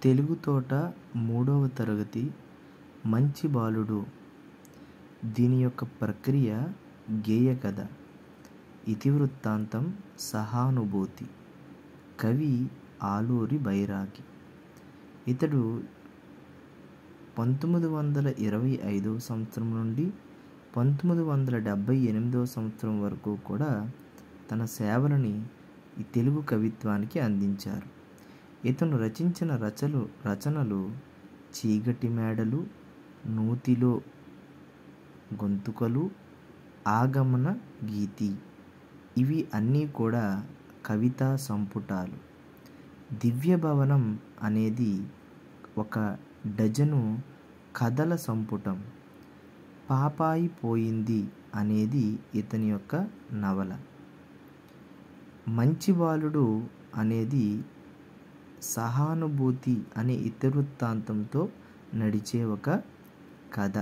తెలుగు తోట 3వ తరగతి మంచి బాలుడు. దీని యొక్క ప్రక్రియ గేయ కథ. ఇతివృత్తాంతం సహానుభూతి. కవి ఆలూరి బైరాగి. ఇతడు 1925 సంవత్సరం నుండి 1978 సంవత్సరం వరకు కూడా తన సేవలని ఈ తెలుగు కవిత్వానికి అందించారు. ఇతను రచించిన రచనలు చీకటి మేడలు, నూతిలో గొంతుకలు, ఆగమన గీతి. ఇవి అన్నీ కూడా కవితా సంపుటాలు. దివ్యభవనం అనేది ఒక డజను కథల సంపుటం. పాపాయి పోయింది అనేది ఇతని యొక్క నవల. మంచి బాలుడు అనేది సహానుభూతి అనే ఇతివృత్తాంతంతో నడిచే ఒక కథ.